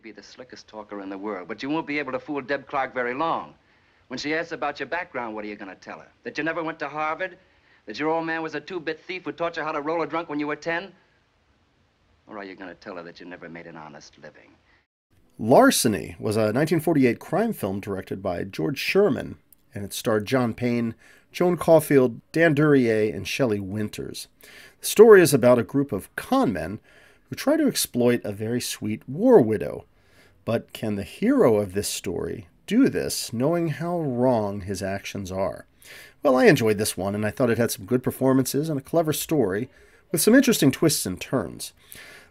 be the slickest talker in the world, but you won't be able to fool Deb Clark very long. When she asks about your background, what are you going to tell her? That you never went to Harvard? That your old man was a two-bit thief who taught you how to roll a drunk when you were 10? Or are you going to tell her that you never made an honest living? Larceny was a 1948 crime film directed by George Sherman, and it starred John Payne, Joan Caulfield, Dan Duryea, and Shelley Winters. The story is about a group of con men who try to exploit a very sweet war widow. But can the hero of this story do this, knowing how wrong his actions are? Well, I enjoyed this one, and I thought it had some good performances and a clever story with some interesting twists and turns.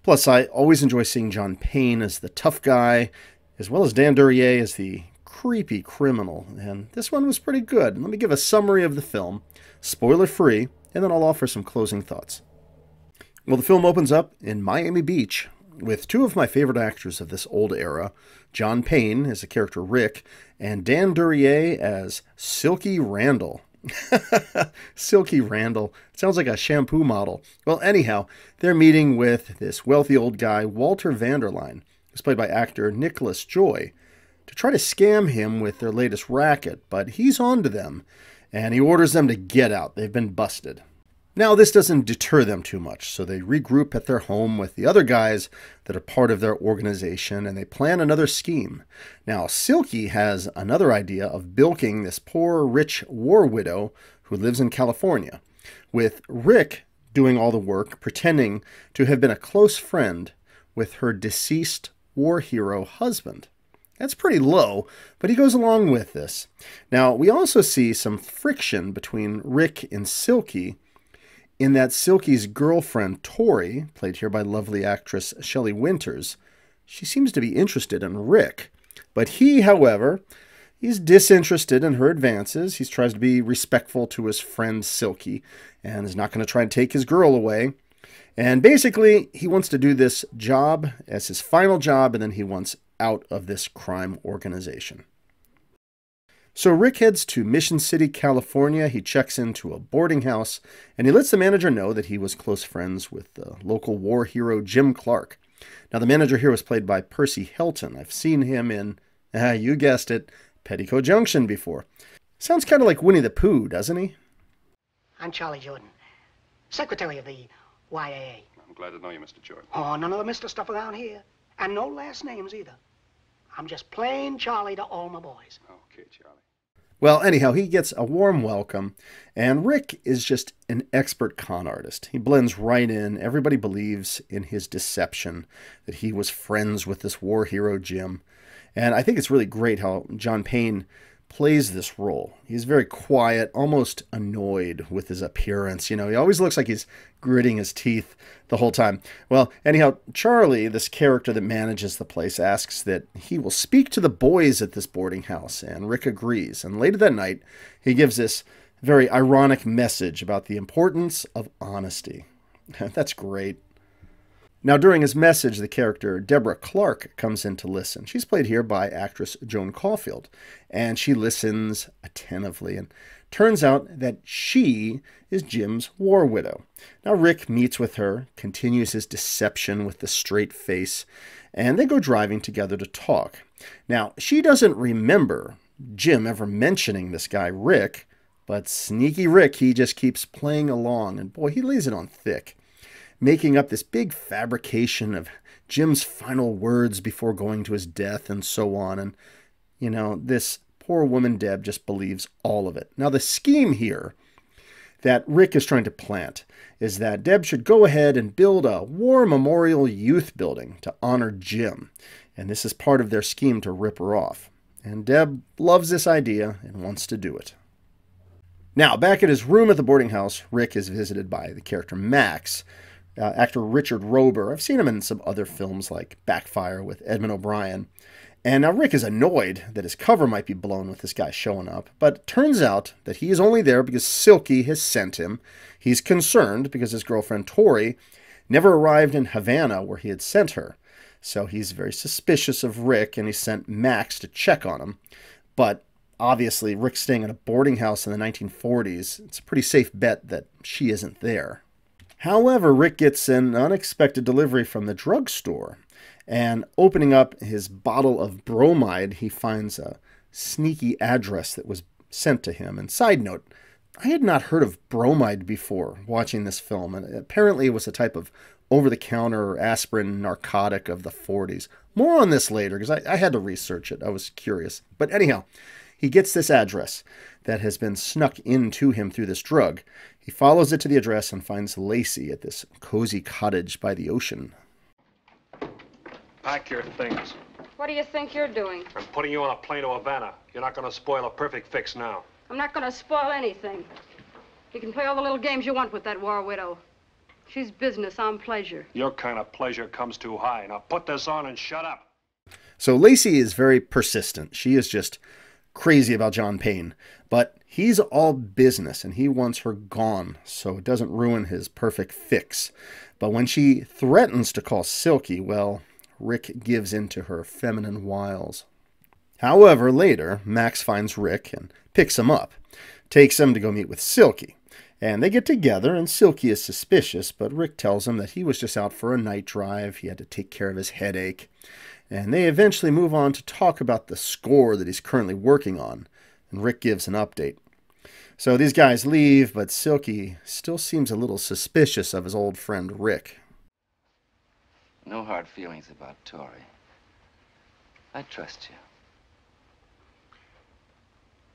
Plus, I always enjoy seeing John Payne as the tough guy, as well as Dan Duryea as the creepy criminal, and this one was pretty good. Let me give a summary of the film, spoiler-free, and then I'll offer some closing thoughts. Well, the film opens up in Miami Beach with two of my favorite actors of this old era, John Payne as the character Rick, and Dan Duryea as Silky Randall. Silky Randall. Sounds like a shampoo model. Well, anyhow, they're meeting with this wealthy old guy, Walter Vanderline, who's played by actor Nicholas Joy, to try to scam him with their latest racket, but he's on to them, and he orders them to get out. They've been busted. Now, this doesn't deter them too much, so they regroup at their home with the other guys that are part of their organization, and they plan another scheme. Now, Silky has another idea of bilking this poor, rich war widow who lives in California, with Rick doing all the work, pretending to have been a close friend with her deceased war hero husband. That's pretty low, but he goes along with this. Now, we also see some friction between Rick and Silky, in that Silky's girlfriend, Tori, played here by lovely actress Shelley Winters, she seems to be interested in Rick. But he, however, he's disinterested in her advances. He tries to be respectful to his friend Silky and is not going to try and take his girl away. And basically, he wants to do this job as his final job, and then he wants out of this crime organization. So Rick heads to Mission City, California. He checks into a boarding house, and he lets the manager know that he was close friends with the local war hero Jim Clark. Now, the manager here was played by Percy Helton. I've seen him in, you guessed it, Petticoat Junction before. Sounds kind of like Winnie the Pooh, doesn't he? I'm Charlie Jordan, secretary of the YAA. I'm glad to know you, Mr. Jordan. Oh, none of the Mr. stuff around here. And no last names either. I'm just plain Charlie to all my boys. Okay, Charlie. Well, anyhow, he gets a warm welcome, and Rick is just an expert con artist. He blends right in. Everybody believes in his deception, that he was friends with this war hero, Jim. And I think it's really great how John Payne plays this role. He's very quiet, almost annoyed with his appearance. You know, he always looks like he's gritting his teeth the whole time. Well, anyhow, Charlie, this character that manages the place, asks that he will speak to the boys at this boarding house, and Rick agrees. And later that night, he gives this very ironic message about the importance of honesty. That's great. Now, during his message, the character Deborah Clark comes in to listen. She's played here by actress Joan Caulfield, and she listens attentively, and turns out that she is Jim's war widow. Now, Rick meets with her, continues his deception with the straight face, and they go driving together to talk. Now, she doesn't remember Jim ever mentioning this guy Rick, but sneaky Rick, he just keeps playing along, and boy, he lays it on thick, making up this big fabrication of Jim's final words before going to his death and so on. And, you know, this poor woman, Deb, just believes all of it. Now, the scheme here that Rick is trying to plant is that Deb should go ahead and build a war memorial youth building to honor Jim. And this is part of their scheme to rip her off. And Deb loves this idea and wants to do it. Now, back at his room at the boarding house, Rick is visited by the character Max, actor Richard Rober. I've seen him in some other films like Backfire with Edmund O'Brien. And now Rick is annoyed that his cover might be blown with this guy showing up. But it turns out that he is only there because Silky has sent him. He's concerned because his girlfriend Tori never arrived in Havana where he had sent her. So he's very suspicious of Rick, and he sent Max to check on him. But obviously, Rick's staying at a boarding house in the 1940s. It's a pretty safe bet that she isn't there. However, Rick gets an unexpected delivery from the drugstore, And opening up his bottle of bromide, he finds a sneaky address that was sent to him. And side note, I had not heard of bromide before watching this film, and apparently it was a type of over-the-counter aspirin narcotic of the 40s. More on this later, because I had to research it. I was curious. But anyhow, he gets this address that has been snuck into him through this drug. He follows it to the address and finds Lacey at this cozy cottage by the ocean. Pack your things. What do you think you're doing? I'm putting you on a plane to Havana. You're not going to spoil a perfect fix now. I'm not going to spoil anything. You can play all the little games you want with that war widow. She's business, I'm pleasure. Your kind of pleasure comes too high. Now put this on and shut up. So Lacey is very persistent. She is just crazy about John Payne. But he's all business, and he wants her gone so it doesn't ruin his perfect fix. But when she threatens to call Silky, well, Rick gives in to her feminine wiles. However, later, Max finds Rick and picks him up, takes him to go meet with Silky. And they get together, and Silky is suspicious, but Rick tells him that he was just out for a night drive. He had to take care of his headache. And they eventually move on to talk about the score that he's currently working on. And Rick gives an update. So these guys leave, but Silky still seems a little suspicious of his old friend Rick. No hard feelings about Tori. I trust you.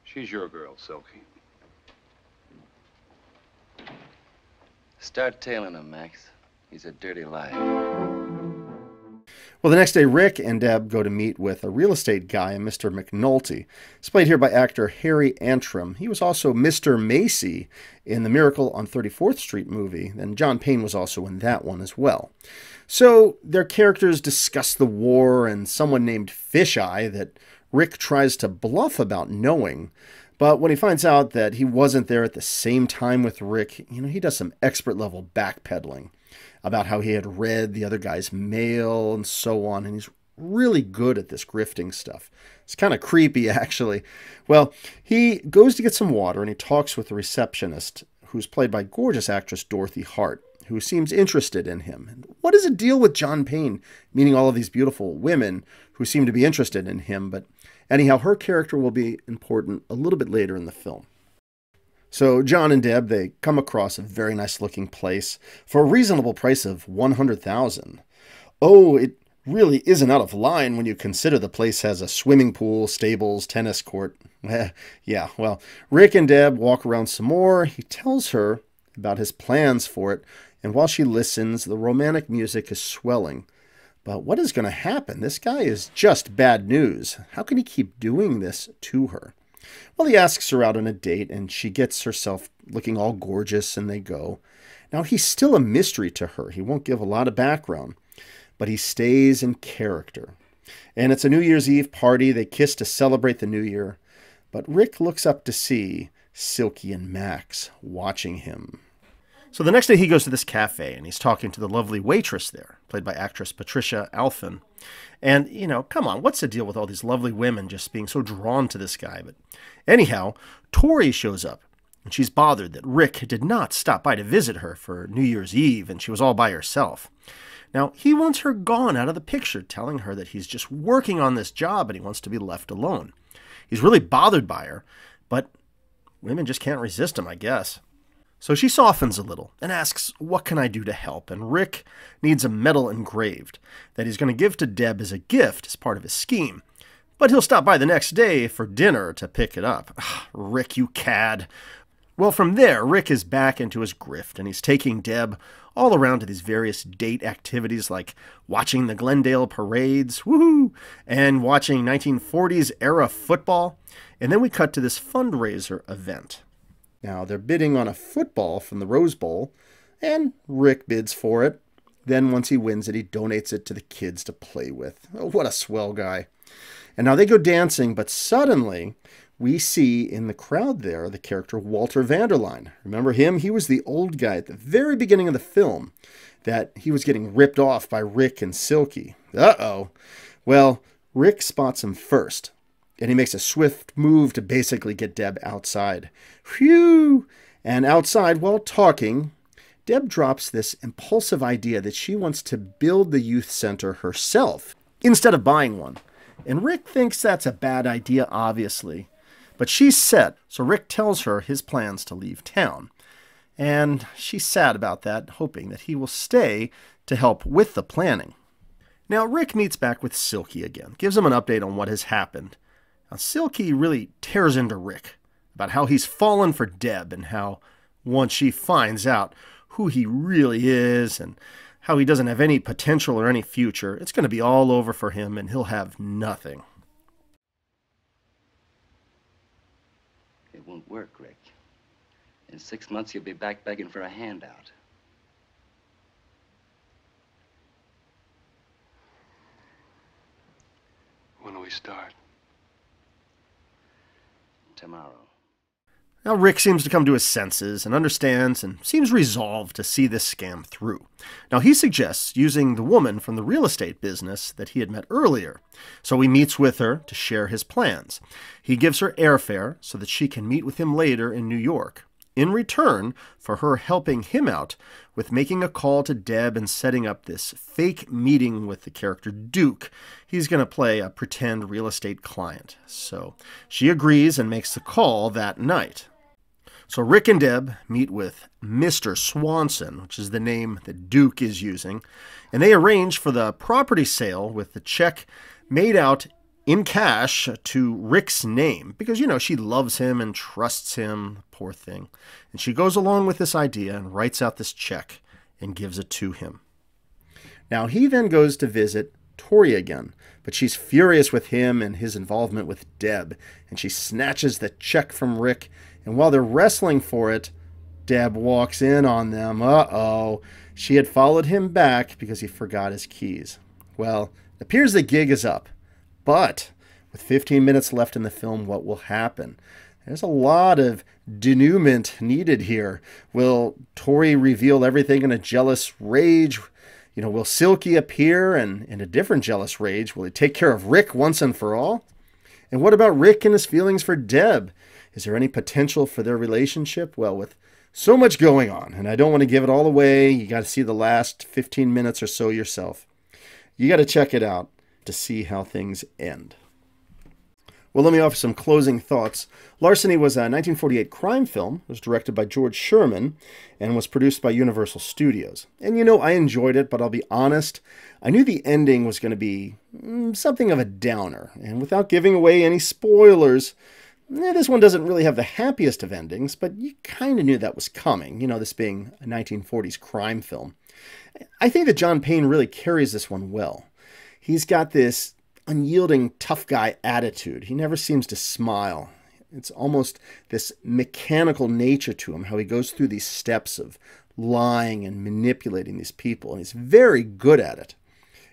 She's your girl, Silky. Start tailing him, Max. He's a dirty liar. Well, the next day, Rick and Deb go to meet with a real estate guy, Mr. McNulty. It's played here by actor Harry Antrim. He was also Mr. Macy in the Miracle on 34th Street movie, and John Payne was also in that one as well. So their characters discuss the war and someone named Fisheye that Rick tries to bluff about knowing. But when he finds out that he wasn't there at the same time with Rick, he does some expert-level backpedaling about how he had read the other guy's mail and so on, and he's really good at this grifting stuff. It's kind of creepy, actually. Well, he goes to get some water, and he talks with the receptionist, who's played by gorgeous actress Dorothy Hart, who seems interested in him. And what is the deal with John Payne meeting all of these beautiful women who seem to be interested in him? But anyhow, her character will be important a little bit later in the film. So John and Deb, they come across a very nice looking place for a reasonable price of $100,000. Oh, it really isn't out of line when you consider the place has a swimming pool, stables, tennis court. Yeah, well, Rick and Deb walk around some more. He tells her about his plans for it, and while she listens, the romantic music is swelling. But what is going to happen? This guy is just bad news. How can he keep doing this to her? Well, he asks her out on a date, and she gets herself looking all gorgeous, and they go. Now, he's still a mystery to her. He won't give a lot of background, but he stays in character. And it's a New Year's Eve party. They kiss to celebrate the new year. But Rick looks up to see Silky and Max watching him. So the next day he goes to this cafe, and he's talking to the lovely waitress there, played by actress Patricia Alphen. And, come on, what's the deal with all these lovely women just being so drawn to this guy? But anyhow, Tori shows up, and she's bothered that Rick did not stop by to visit her for New Year's Eve, and she was all by herself. Now, he wants her gone out of the picture, telling her that he's just working on this job and he wants to be left alone. He's really bothered by her, but women just can't resist him, I guess. So she softens a little and asks, what can I do to help? And Rick needs a medal engraved that he's going to give to Deb as a gift as part of his scheme. But he'll stop by the next day for dinner to pick it up. Rick, you cad. Well, from there, Rick is back into his grift, and he's taking Deb all around to these various date activities like watching the Glendale parades, woohoo, and watching 1940s era football. And then we cut to this fundraiser event. Now, they're bidding on a football from the Rose Bowl, and Rick bids for it. Then, once he wins it, he donates it to the kids to play with. Oh, what a swell guy. And now they go dancing, but suddenly we see in the crowd there the character Walter Vanderline. Remember him? He was the old guy at the very beginning of the film that he was getting ripped off by Rick and Silky. Uh-oh. Well, Rick spots him first, and he makes a swift move to basically get Deb outside. Phew! And outside, while talking, Deb drops this impulsive idea that she wants to build the youth center herself instead of buying one. And Rick thinks that's a bad idea, obviously. But she's set, so Rick tells her his plans to leave town. And she's sad about that, hoping that he will stay to help with the planning. Now, Rick meets back with Silky again, gives him an update on what has happened. Now, Silky really tears into Rick about how he's fallen for Deb and how once she finds out who he really is and how he doesn't have any potential or any future, it's going to be all over for him and he'll have nothing. It won't work, Rick. In 6 months, you'll be back begging for a handout. When do we start? Tomorrow. Now Rick seems to come to his senses and understands and seems resolved to see this scam through. Now he suggests using the woman from the real estate business that he had met earlier. So he meets with her to share his plans. He gives her airfare so that she can meet with him later in New York. In return for her helping him out with making a call to Deb and setting up this fake meeting with the character Duke, he's going to play a pretend real estate client. So she agrees and makes the call that night. So Rick and Deb meet with Mr. Swanson, which is the name that Duke is using, and they arrange for the property sale with the check made out in cash to Rick's name because, you know, she loves him and trusts him, poor thing. And she goes along with this idea and writes out this check and gives it to him. Now, he then goes to visit Tori again, but she's furious with him and his involvement with Deb, and she snatches the check from Rick, and while they're wrestling for it, Deb walks in on them. Uh-oh. She had followed him back because he forgot his keys. Well, it appears the gig is up. But with 15 minutes left in the film, what will happen? There's a lot of denouement needed here. Will Tori reveal everything in a jealous rage? You know, will Silky appear and in a different jealous rage? Will he take care of Rick once and for all? And what about Rick and his feelings for Deb? Is there any potential for their relationship? Well, with so much going on, and I don't want to give it all away, you got to see the last 15 minutes or so yourself. You got to check it out to see how things end. Well, let me offer some closing thoughts. Larceny was a 1948 crime film. It was directed by George Sherman and was produced by Universal Studios. And you know, I enjoyed it, but I'll be honest, I knew the ending was going to be something of a downer. And without giving away any spoilers, this one doesn't really have the happiest of endings, but you kind of knew that was coming, you know, this being a 1940s crime film. I think that John Payne really carries this one well. He's got this unyielding tough guy attitude. He never seems to smile. It's almost this mechanical nature to him, how he goes through these steps of lying and manipulating these people. And he's very good at it.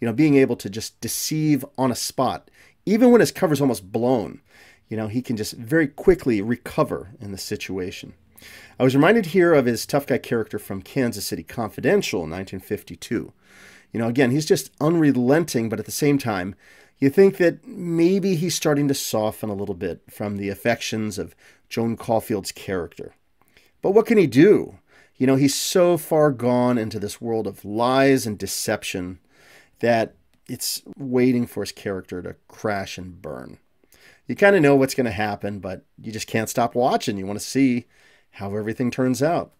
You know, being able to just deceive on a spot, even when his cover's almost blown. You know, he can just very quickly recover in the situation. I was reminded here of his tough guy character from Kansas City Confidential in 1952. You know, again, he's just unrelenting, but at the same time, you think that maybe he's starting to soften a little bit from the affections of Joan Caulfield's character. But what can he do? You know, he's so far gone into this world of lies and deception that it's waiting for his character to crash and burn. You kind of know what's going to happen, but you just can't stop watching. You want to see how everything turns out.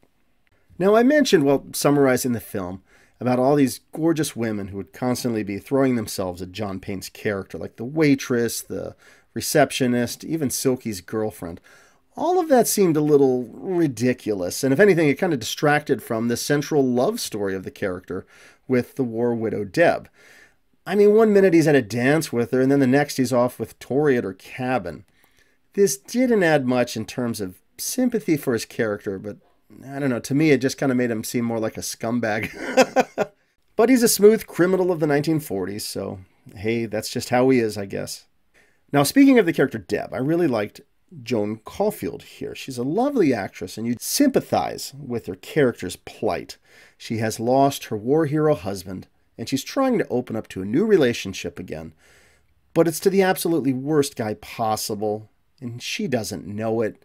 Now, I mentioned, while summarizing the film, about all these gorgeous women who would constantly be throwing themselves at John Payne's character, like the waitress, the receptionist, even Silky's girlfriend. All of that seemed a little ridiculous, and if anything, it kind of distracted from the central love story of the character with the war widow Deb. I mean, one minute he's at a dance with her, and then the next he's off with Tori at her cabin. This didn't add much in terms of sympathy for his character, but I don't know, to me it just kind of made him seem more like a scumbag. But he's a smooth criminal of the 1940s, so hey, that's just how he is, I guess. Now, speaking of the character Deb, I really liked Joan Caulfield here. She's a lovely actress, and you'd sympathize with her character's plight. She has lost her war hero husband, and she's trying to open up to a new relationship again. But it's to the absolutely worst guy possible, and she doesn't know it.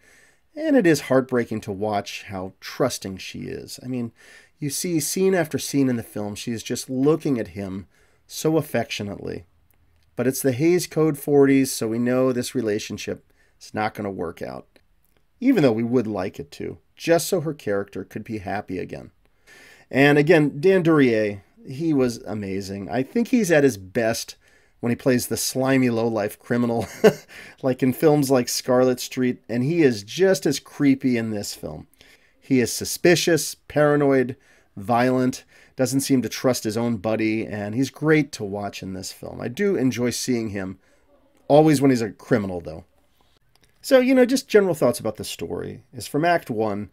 And it is heartbreaking to watch how trusting she is. I mean, you see scene after scene in the film, she is just looking at him so affectionately. But it's the Hays Code 40s, so we know this relationship is not going to work out. Even though we would like it to, just so her character could be happy again. And again, Dan Duryea, he was amazing. I think he's at his best when he plays the slimy lowlife criminal, like in films like Scarlet Street, and he is just as creepy in this film. He is suspicious, paranoid, violent, doesn't seem to trust his own buddy, and he's great to watch in this film. I do enjoy seeing him, always when he's a criminal, though. So, just general thoughts about the story is from Act 1,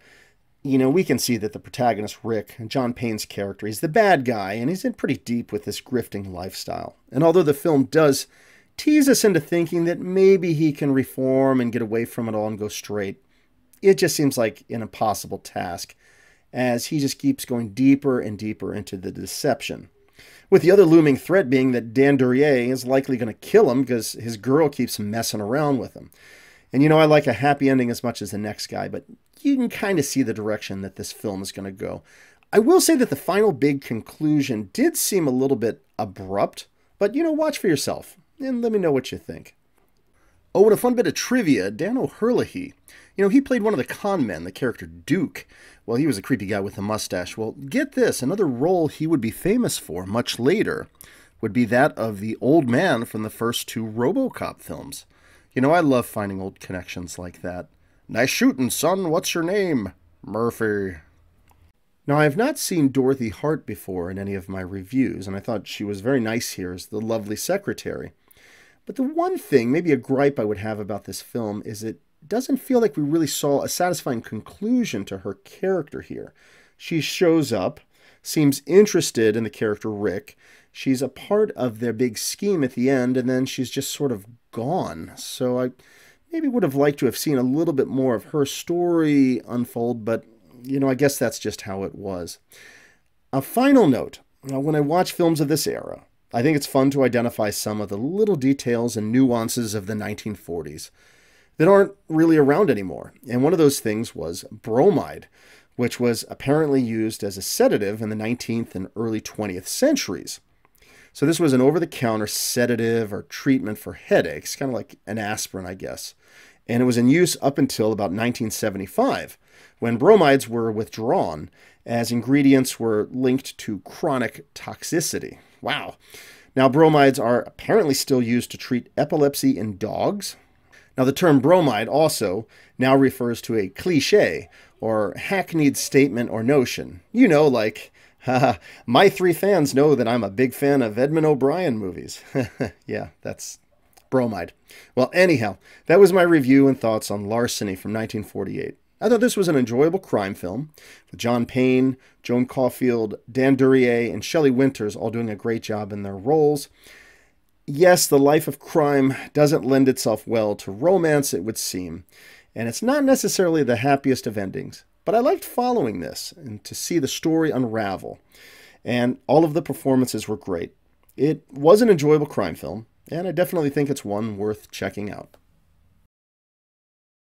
we can see that the protagonist, Rick, John Payne's character, he's the bad guy, and he's in pretty deep with this grifting lifestyle. And although the film does tease us into thinking that maybe he can reform and get away from it all and go straight, it just seems like an impossible task, as he just keeps going deeper and deeper into the deception. With the other looming threat being that Dan Duryea is likely going to kill him because his girl keeps messing around with him. And I like a happy ending as much as the next guy, but you can kind of see the direction that this film is going to go. I will say that the final big conclusion did seem a little bit abrupt, but watch for yourself and let me know what you think. Oh, and a fun bit of trivia, Dan O'Herlihy. He played one of the con men, the character Duke. Well, he was a creepy guy with a mustache. Well, get this, another role he would be famous for much later would be that of the old man from the first 2 RoboCop films. I love finding old connections like that. Nice shooting, son. What's your name? Murphy. Now, I have not seen Dorothy Hart before in any of my reviews, and I thought she was very nice here as the lovely secretary. But the one thing, maybe a gripe I would have about this film, is it doesn't feel like we really saw a satisfying conclusion to her character here. She shows up, seems interested in the character Rick. She's a part of their big scheme at the end, and then she's just sort of gone. So I maybe would have liked to have seen a little bit more of her story unfold, but, I guess that's just how it was. A final note, when I watch films of this era, I think it's fun to identify some of the little details and nuances of the 1940s that aren't really around anymore. And one of those things was bromide, which was apparently used as a sedative in the 19th and early 20th centuries. So this was an over-the-counter sedative or treatment for headaches, kind of like an aspirin, I guess. And it was in use up until about 1975, when bromides were withdrawn as ingredients were linked to chronic toxicity. Wow. Now, bromides are apparently still used to treat epilepsy in dogs. Now, the term bromide also now refers to a cliché or hackneyed statement or notion. Like, haha, my 3 fans know that I'm a big fan of Edmund O'Brien movies. Yeah, that's bromide. Well, anyhow, that was my review and thoughts on Larceny from 1948. I thought this was an enjoyable crime film, with John Payne, Joan Caulfield, Dan Duryea, and Shelley Winters all doing a great job in their roles. Yes, the life of crime doesn't lend itself well to romance, it would seem, and it's not necessarily the happiest of endings, but I liked following this and to see the story unravel, and all of the performances were great. It was an enjoyable crime film, and I definitely think it's one worth checking out.